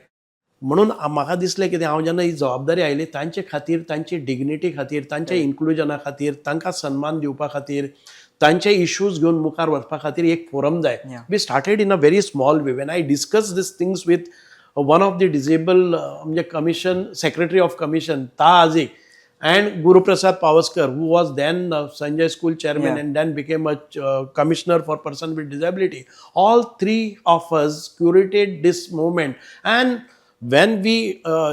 म्हणून म्हाका दिसलें कितें हांव जेन्ना ही जबाबदारी आयली तांचे खातीर, तांची डिग्निटी खातीर, तांच्या इन्क्लुजना खातीर, तांकां सन्मान दिवपा खातीर, तांचे इश्यूज घेवन मुखार वचपा खातीर एक फोरम जाय. We started in a very small way. When I discuss this things with one of the disable म्हणजे कमिशन सेक्रेटरी ऑफ कमिशन ता आजी and Guru Prasad Pavaskar, who was then Sanjay School chairman and then became a commissioner for person with disability. All three of us curated this movement, and when we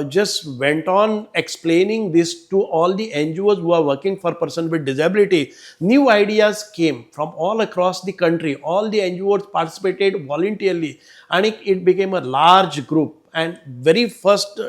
just went on explaining this to all the NGOs who are working for person with disability, new ideas came from all across the country. All the NGOs participated voluntarily, and it became a large group. And very first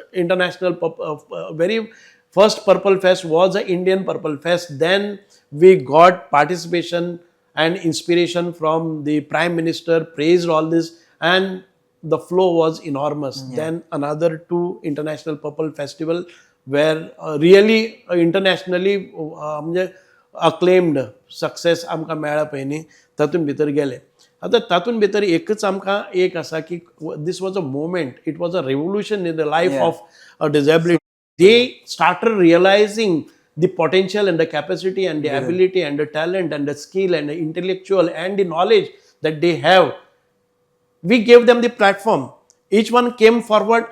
first Purple Fest was an Indian Purple Fest. Then we got participation and inspiration from the Prime Minister, praised all this, and the flow was enormous. Then another 2 international Purple Festival were really internationally acclaimed success आमकां मेळ्ळा पळय न्ही, तातूंत भितर गेले. आतां तातूंत भितर एकच आमकां एक आसा की this was a moment, it was a revolution in the life of a disability. They started realizing the potential and the capacity and the ability and the talent and the skill and the intellectual and the knowledge that they have. We gave them the platform. Each one came forward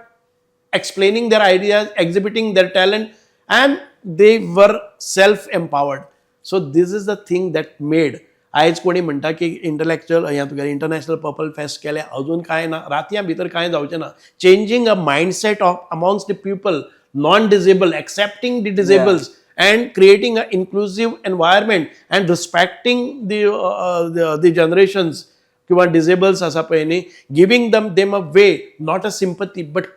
explaining their ideas, exhibiting their talent, and they were self-empowered. So this is the thing that made. आयज कोणी म्हणटा की intellectual हें तुगेलें international purple fest केलें, अजून कांय ना, रातयां भितर कांय जावचें ना. Changing a mindset of amongst the people non-disabled, accepting the disables, and creating an inclusive environment and respecting the generations किंवा disables आसा पळय न्ही, giving them a way, not a sympathy, but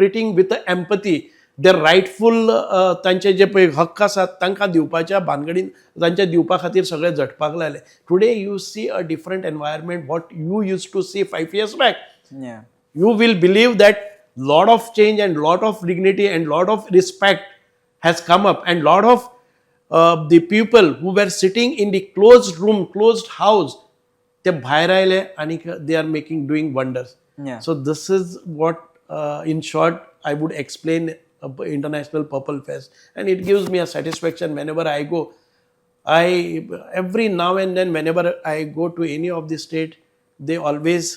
treating with empathy. their rightful तांचे जे पळय हक्क आसात तांकां दिवपाच्या भानगडीन तांचे दिवपा खातीर सगळे झटपाक लागले. Today you see a different environment what you used to see 5 years back. You will believe that lot of change and lot of dignity and lot of respect has come up, and lot of the people who were sitting in the closed room, closed house, they bhayar aile and they are doing wonders. So this is what in short I would explain International Purple Fest, and it gives me a satisfaction whenever I go. Every now and then whenever I go to any of the state, they always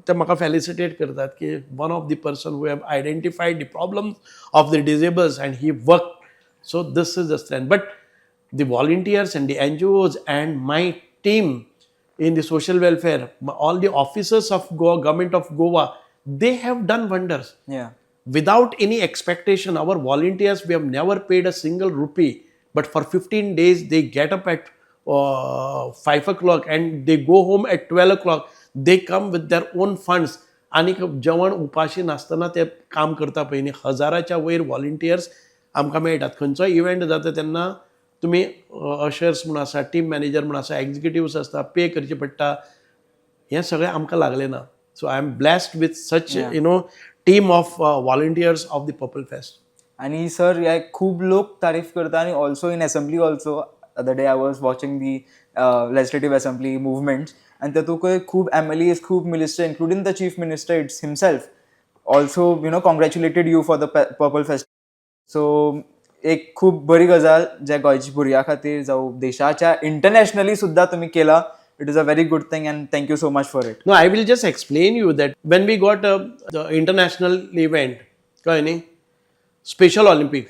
ते म्हाका felicitate करतात की one of the person who have identified the problems of the disabled and he worked. So this is the strength. But the volunteers and the NGOs and my team in the social welfare, all the officers of Goa, government of Goa, they have done wonders. Without any expectation, our volunteers, we have never paid a single rupee, but for 15 days they get up at 5 o'clock and they go home at 12 o'clock. They come with their own funds. आनी जेवण उपाशी नासतना ते काम करता पळय न्ही, हजाराच्या वयर व्हॉलंटियर्स आमकां मेळटात. खंयचोय इव्हेंट जाता तेन्ना तुमी अशर्स म्हूण आसा, टीम मॅनेजर म्हूण आसा, एग्जिक्युटिव्स आसता, पे करचे पडटा, हें सगळें आमकां लागलें ना. So I am blessed with such team of volunteers of the purple fest. आणि सर हे खूब लोक तारीफ करता आणि also in assembly also the day I was watching the legislative assembly movements आणि तातूंत खूब MLAs, खूब minister including the chief minister it's himself also congratulated you for the purple fest. So एक खूब बरी गजाल जे गोंयच्या भुरग्यां खातीर जावं देशाच्या इंटरनॅशनली सुद्दां तुमी केला. It is a very good thing and thank you so much for it. No, I will just explain you that when we got the international event, कळ्ळें न्ही, स्पेशल ऑलिंपिक.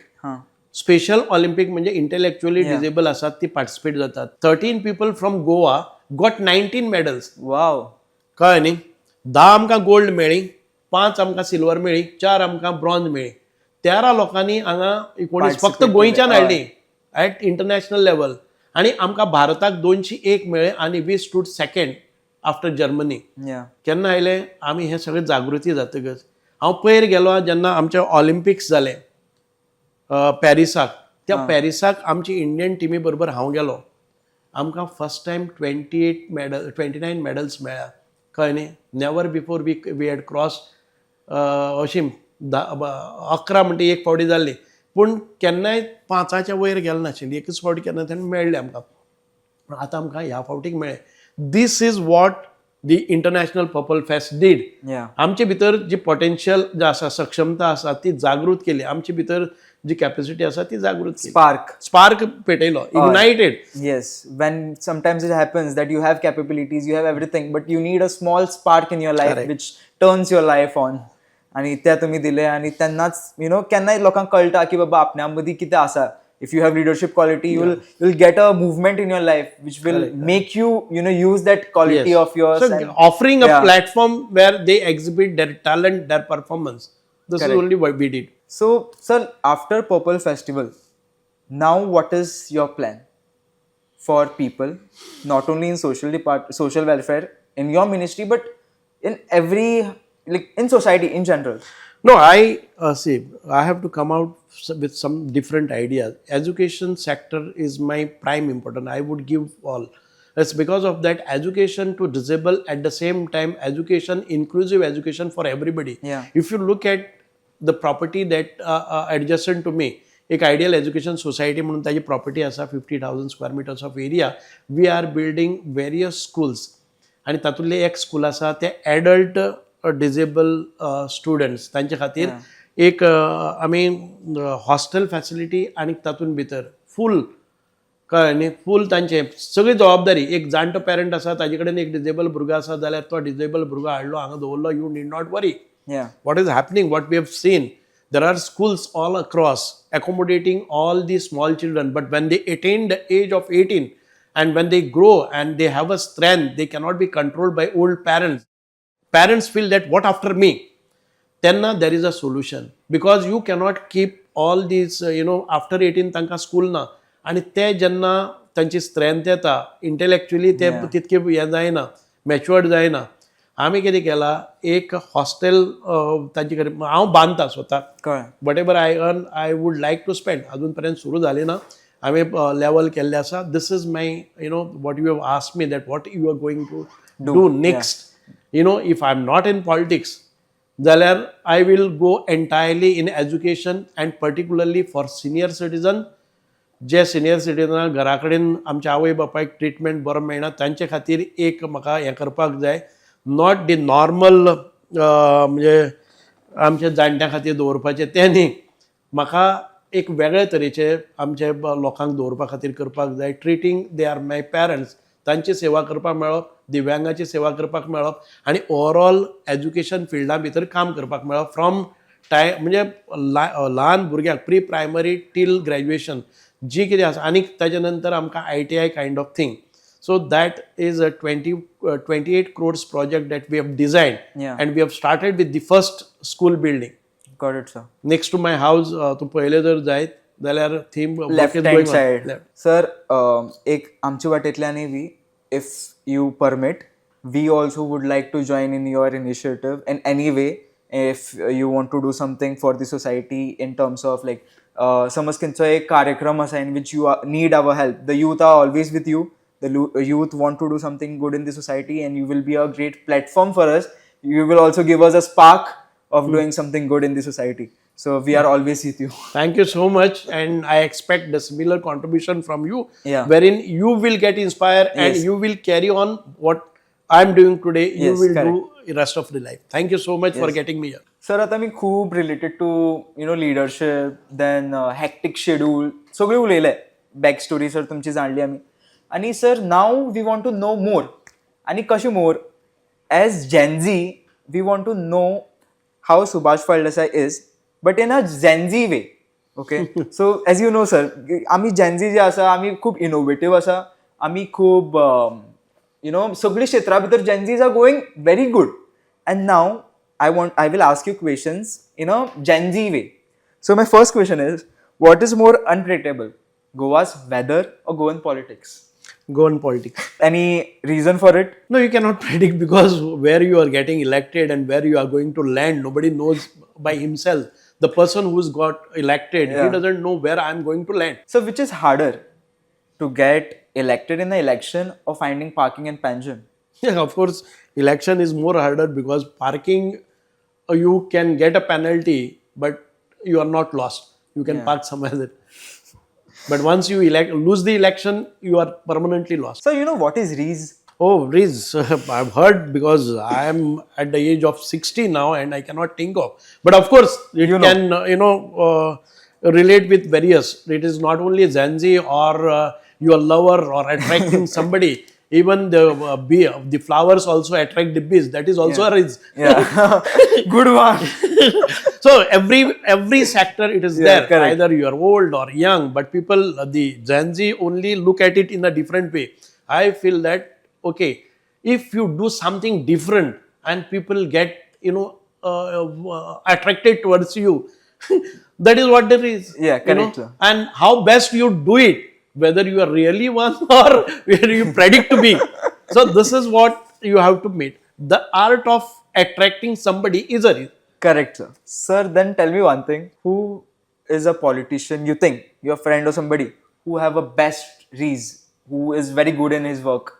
स्पेशल ऑलिंपिक म्हणजे intellectually disable आसात ती participate जातात. 13 people from Goa got 19 medals. Wow. कळ्ळें न्ही, 10 आमकां gold मेळ्ळी, 5 आमकां सिल्वर मेळ्ळी, 4 आमकां ब्रॉन्झ मेळ्ळी. 13 लोकांनी हांगा 19 फक्त गोंयच्यान हाडली ॲट इंटरनॅशनल लेवल. आणि आमकां भारताक 201 मेळ्ळे आणि we stood second after Germany. केन्ना आयले आमी हें सगळें जागृती जातकच. हांव पयर गेलो जेन्ना आमचे ऑलिंपिक्स जाले पॅरिसाक. त्या पॅरिसाक आमची इंडियन टिमी बरोबर हांव गेलो. आमकां फर्स्ट टायम 29 मेडल्स मेळ्ळ्या. कळ्ळें न्ही, never before we had cross अशी 11 म्हणटा एक फावटी जाल्ली, पूण केन्नाय 5च्या वयर गेलो नाशिल्ली. एकच फावटी केन्ना तेन्ना मेळ्ळें आमकां. पूण आतां आमकां ह्या फावटीक मेळ्ळें. This is what the international purple fest did. आमचे भितर जी पोटेन्शियल जे आसा, सक्षमता आसा ती जागृत केली. आमचे भितर जी कॅपॅसिटी आसा ती जागृत केली. स्पार्क पेटयलो, ignited. Yes, when sometimes it happens that you have capabilities, you have everything, but you need a small spark in your life which turns your life on. आणि त्या तुम्ही दिले आणि त्यांनाच केन्नाय लोकांक कळटा की बाबा आपल्या मदीं कितें आसा. If you have leadership quality, you'll get a movement in your life which will make you use that quality of yours. So offering a platform where they exhibit their talent, their performance. This is only what we did. So, sir, after Purple Festival, now what is your plan for people, not only in social welfare in your ministry, but in every in society in general? No, I see. I have to come out with some different ideas. Education sector is my prime important. I would give all. It's because of that education to disable, at the same time education, inclusive education for everybody. If you look at the property that adjacent to me, एक ideal education society म्हणून ताजी property आसा 50,000 square metres of area. We are building various schools आनी तातूंतले एक school आसा ते adult disable students तांचे खातीर एक आमी हॉस्टेल फॅसिलिटी आनी तातूंत भितर फूल कळ्ळें न्ही, फूल तांचे सगळी जबाबदारी. एक जाणटो पेरंट आसा ताजे कडेन एक डिसेबल भुरगो आसा जाल्यार तो डिसेबल भुरगो हाडलो हांगा दवरलो. You need not worry. What is happening, what we have seen, there are schools all across accommodating all these small children, but when they attain the age of 18 and when they grow and they have a strength, they cannot be controlled by old parents. Parents feel that what after me? Then there is a solution, because you cannot keep all these after 18 तांकां school ना आनी ते जेन्ना तांची strength येता intellectually ते तितके हें जायना, मॅच्युअर्ड जायना. आमी कितें केलां, एक हॉस्टेल तांचे कडेन हांव बांदता स्वता. Whatever I earn I would like to spend. अजून पर्यंत सुरू जाली ना, हांवें लेवल केल्लें आसा. This is my what you have asked me that what you are going to do next. If I am not in politics जाल्यार I will go entirely in education and particularly for senior citizen. जे senior सिटीजनाक घरा कडेन आमच्या आवय बापायक treatment बरो मेळना तांचे खातीर एक म्हाका हें करपाक जाय. नॉट दी नॉर्मल म्हणजे आमच्या जाणट्यां खातीर दवरपाचें तें न्ही. म्हाका एक वेगळे तरेचे आमचे लोकांक दवरपा खातीर करपाक जाय. ट्रिटींग दे आर माय पेरंट्स, तांची सेवा करपाक मेळप, दिव्यांगाची सेवा करपाक मेळप आनी ओवरऑल एज्युकेशन फिल्डा भितर काम करपाक मेळप फ्रॉम म्हणजे ल्हान भुरग्यांक प्री प्रायमरी टील ग्रॅज्युएशन जी कितें आसा. आनी ताजे नंतर आमकां ITI kind of thing. So that is a 28 crores project that we have designed, and we have started with the first school building. Got it, sir. Next to my house, तू पहिले जर जायत जाल्यार theme left hand side. Sir एक आमच्या वाटेंतल्यानय बी if you permit we also would like to join in your initiative in any way. If you want to do something for the society in terms of like समज खंयचो एक कार्यक्रम आसा in which you need our help, the youth are always with you. The youth want to do something good in the society, and you will be a great platform for us. You will also give us a spark of doing something good in the society. So we are always with you. Thank you so much, and I expect the similar contribution from you, Yeah. wherein you will get inspired and Yes. you will carry on what I'm doing today. You Yes, will correct. do the rest of the life. Thank you so much for getting me here. Sir आता मी खूप related to leadership then hectic schedule सगळें उलयलें back story sir तुमची जाणली आमी आनी sir now we want to know more आनी कशें more as Gen Z we want to know how Subhash Phaldesai is but in a Gen Z way okay so as you know sir आमी Gen Z जे आसा आमी खूब इनोवेटीव आसा आमी खूब सगळी क्षेत्रा भितर Gen Zs are going very good and now I will ask you questions in a Gen Z way. So my first question is, what is more unpredictable, Goa's weather or Goan politics? Goan politics. Any reason for it? No, you cannot predict because where you are getting elected and where you are going to land, nobody knows by himself. The person who's got elected, he doesn't know where I'm going to land. So which is harder, to get elected in the election or finding parking and pension? Yeah, of course, election is more harder because parking, you can get a penalty, but you are not lost. You can park somewhere there. But once you lose the election, you are permanently lost. So you know what is Rees? Oh, Riz, I've heard because I am at the age of 60 now and I cannot think of. But of course, it can, relate with various. It is not only Gen Z or your lover or attracting somebody. Even the flowers also attract the bees. That is also a Riz. Yeah, good one. So every sector it is there. correct. Either you are old or young, but people, the Gen Z only look at it in a different way. I feel that okay, if you do something different and people get attracted towards you, that is what there is. Yeah, correct, sir. And how best you do it, whether you are really one or where you predict to be. So this is what you have to meet. The art of attracting somebody is a Riz. Correct, sir. Sir, then tell me one thing. Who is a politician you think, your friend or somebody, who have a best Rees, who is very good in his work?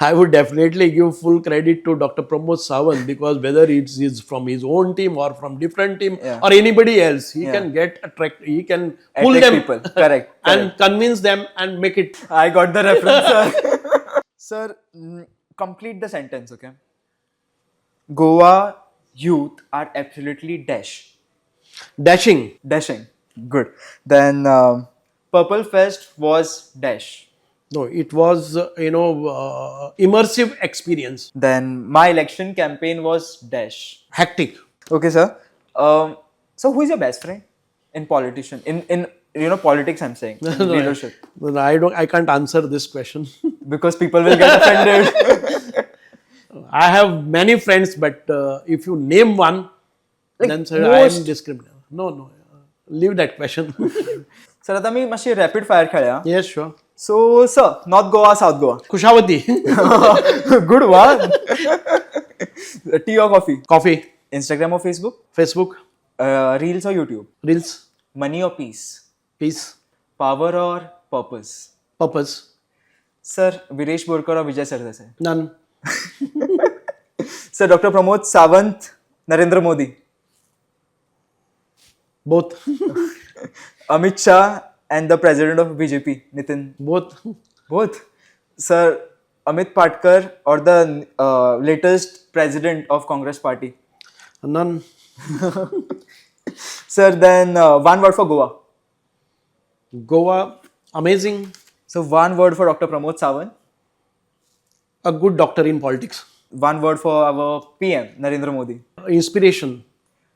I would definitely give full credit to Dr. Pramod Sawant because whether it's from his own team or from different team or anybody else, he can he can pull Attract them people. Correct. and convince them and make it. I got the reference, sir. Sir, complete the sentence, okay? Goa youth are absolutely Dashing. dashing. Good. Then Purple Fest was dash. No, it was, immersive experience. Then my election campaign was dash. Hectic. Okay, sir. So who is your best friend in politician? In politics, I'm saying. In leadership. I can't answer this question. Because people will get offended. I have many friends, but if you name one, then sir, I am discriminating. No. Leave that question. Sir, आता मी मातशी rapid fire खेळया. Yes, sure. So, sir, North Goa, South Goa. Kushavati. Good one. Tea or coffee? Coffee. Instagram or Facebook? Facebook. Reels or YouTube? Reels. Money or peace? Peace. Power or purpose? Purpose. Sir, Viresh Borkar or Vijay Sardesai? None. Sir, Dr. Pramod Sawant, Narendra Modi? Both. Amit Shah and the president of BJP, Nitin? Both. Both. Sir, Amit Patkar or the latest president of Congress party? None. Sir, then one word for Goa. Goa, amazing. So one word for Dr. Pramod Sawant. A good doctor in politics. One word for our PM, Narendra Modi. Inspiration.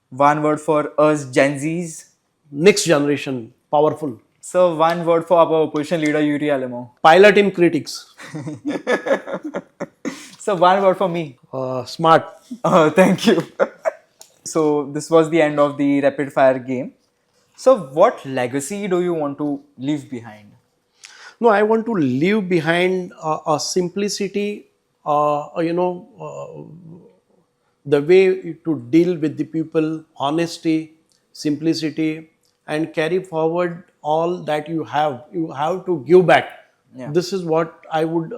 One word for us Gen Zs. Next generation. Powerful. So one word for our opposition leader, Yuri Alemo. Pilot in critics. So one word for me. Smart. Thank you. So this was the end of the rapid fire game. So what legacy do you want to leave behind? No, I want to leave behind a simplicity the way to deal with the people, honesty, simplicity, and carry forward all that you have. You have to give back. Yeah. This is what I would,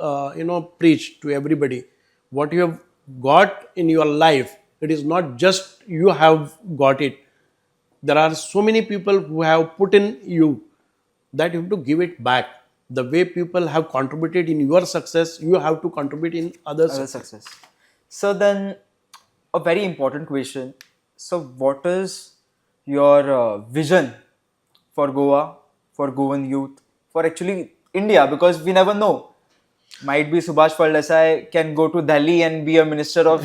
preach to everybody. What you have got in your life, it is not just you have got it. There are so many people who have put in you that you have to give it back. The way people have contributed in your success, you have to contribute in others' Other success. success. So then, a very important question. So, what is your vision for Goa, for Goan youth, for actually India? Because we never know. Might be Subhash Faldessai can go to Delhi and be a minister of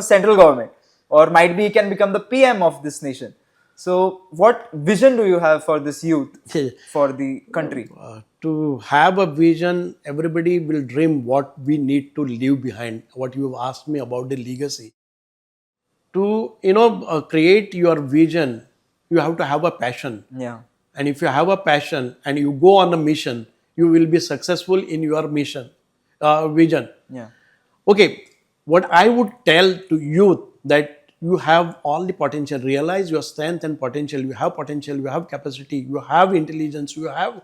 central government, or might be he can become the PM of this nation. So, what vision do you have for this youth, for the country? To have a vision, everybody will dream what we need to leave behind. What you have asked me about the legacy. To create your vision, you have to have a passion. Yeah, And if you have a passion and you go on a mission, you will be successful in your mission, vision. yeah, Okay, what I would tell to youth that you have all the potential, realize your strength and potential. You have potential, you have capacity, you have intelligence, you have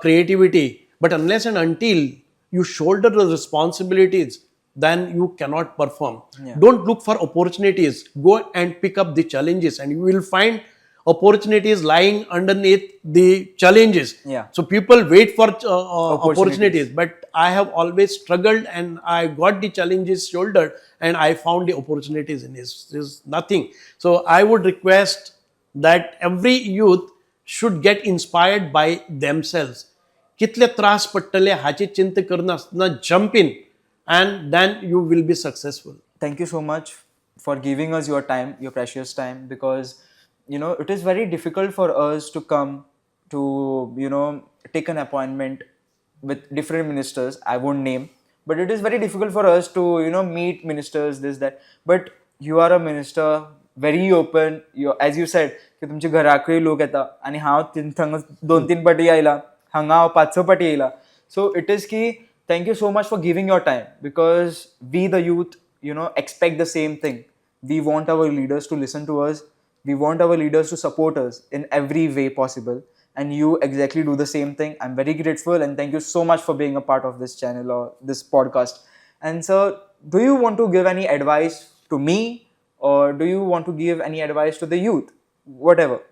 creativity. But unless and until you shoulder the responsibilities, then you cannot perform. Yeah. Don't look for opportunities. Go and pick up the challenges, and you will find opportunities lying underneath the challenges. Yeah. So people wait for Opportunities. opportunities, but I have always struggled and I got the challenges shouldered and I found the opportunities in this. There's nothing. So I would request that every youth should get inspired by themselves. कितले त्रास पडटले हाची चिंता करनासतना jump in and then you will be successful. Thank you so much for giving us your time, your precious time, because it is very difficult for us to come to take an appointment with different ministers. I won't name, but it is very difficult for us to meet ministers, this that. But you are a minister, very open. As you said, की तुमचे घराकय लोक येता आणि हांव थंग 2-3 पाटी आयला, हांगा हांव 5-6 पाटी आयला. So it is की thank you so much for giving your time, because we the youth expect the same thing. We want our leaders to listen to us. We want our leaders to support us in every way possible. And you exactly do the same thing. I'm very grateful and thank you so much for being a part of this channel or this podcast. And sir, do you want to give any advice to me, or do you want to give any advice to the youth? Whatever.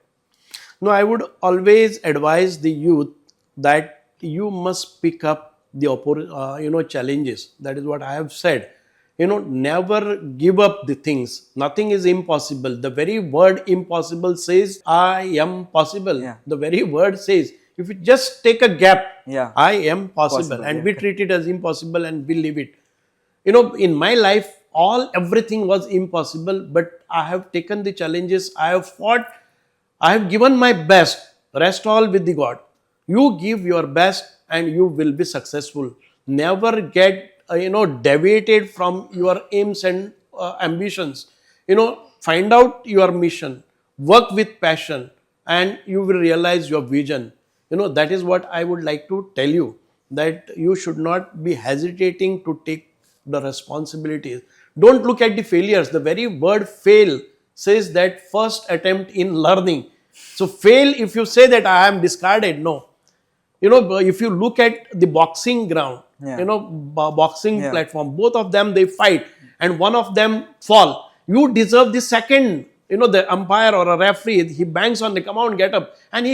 No, I would always advise the youth that you must pick up the challenges. That is what I have said. Never give up the things. Nothing is impossible. The very word impossible says, I am possible. Yeah. The very word says, if you just take a gap, Yeah. I am possible. Possible, And yeah. we treat it as impossible and we live it. In my life, everything was impossible, but I have taken the challenges. I have fought. I have given my best. Rest all with the God. You give your best and you will be successful. Never get deviated from your aims and ambitions. Find out your mission, work with passion, and you will realize your vision. That is what I would like to tell you, that you should not be hesitating to take the responsibilities. Don't look at the failures. The very word fail says that first attempt in learning. So fail if you say that I am discarded. No. If you look at the boxing ground, Yeah. boxing Yeah. platform, both of them, they fight and one of them fall. You deserve the second. The umpire or a referee, he bangs on the come on, get up. And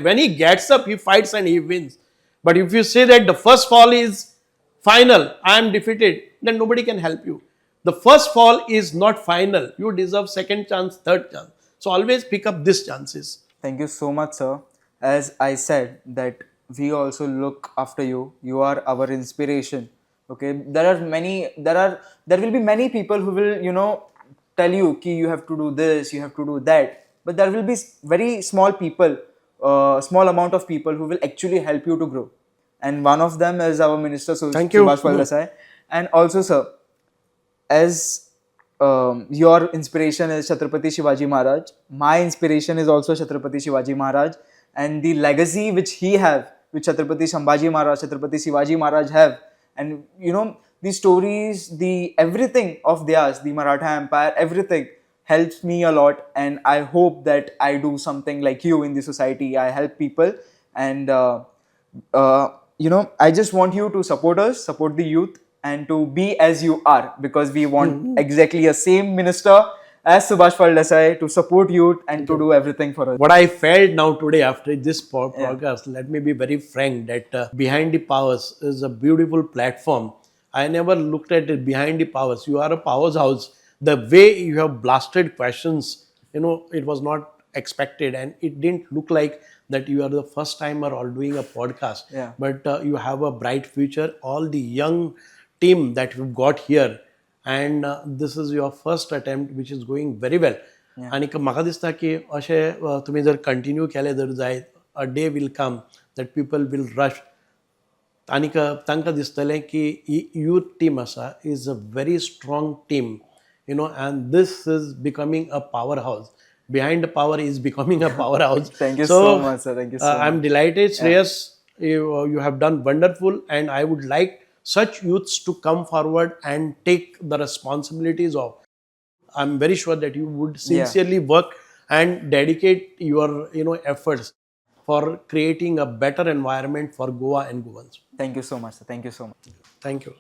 when he gets up, he fights and he wins. But if you say that the first fall is final, I am defeated, then nobody can help you. The first fall is not final. You deserve second chance, third chance. So always pick up these chances. Thank you so much, sir. As I said, that we also look after you. You are our inspiration. Okay, there will be many people who will tell you ki you have to do this, you have to do that. But there will be very small people, small amount of people who will actually help you to grow. And one of them is our minister Thank you. Subhash Faldessai. And also, sir, as your inspiration is Chhatrapati Shivaji Maharaj, my inspiration is also Chhatrapati Shivaji Maharaj, and the legacy which he have, which Chhatrapati Sambhaji Maharaj, Chhatrapati Shivaji Maharaj have, and the stories, the everything of theirs, the Maratha Empire, everything helps me a lot. And I hope that I do something like you in the society. I help people, and I just want you to support us, support the youth, and to be as you are, because we want exactly a same minister as Subhash Faldessai to support youth and to do everything for us. What I felt now today after this Yeah. podcast, let me be very frank that Behind the Powers is a beautiful platform. I never looked at it behind the powers. You are a powerhouse. The way you have blasted questions, it was not expected, and it didn't look like that you are the first timer or doing a podcast. Yeah. But you have a bright future. All the young team that you've got here, and this is your first attempt, which is going very well. आणि म्हाका दिसता की अशें तुमी जर continue केले जर जायत, a day will come that people will rush आनीक तांकां दिसतलें की ही यूथ टीम आसा is a very strong team, and this is becoming a powerhouse. Behind the power is becoming a powerhouse. Thank you so much, sir. Thank you so I'm much. delighted, Shreyas. You have done wonderful, and I would like such youths to come forward and take the responsibilities of. I'm very sure that you would sincerely work and dedicate your efforts for creating a better environment for Goa and Goans. Thank you so much, sir. Thank you so much. Thank you.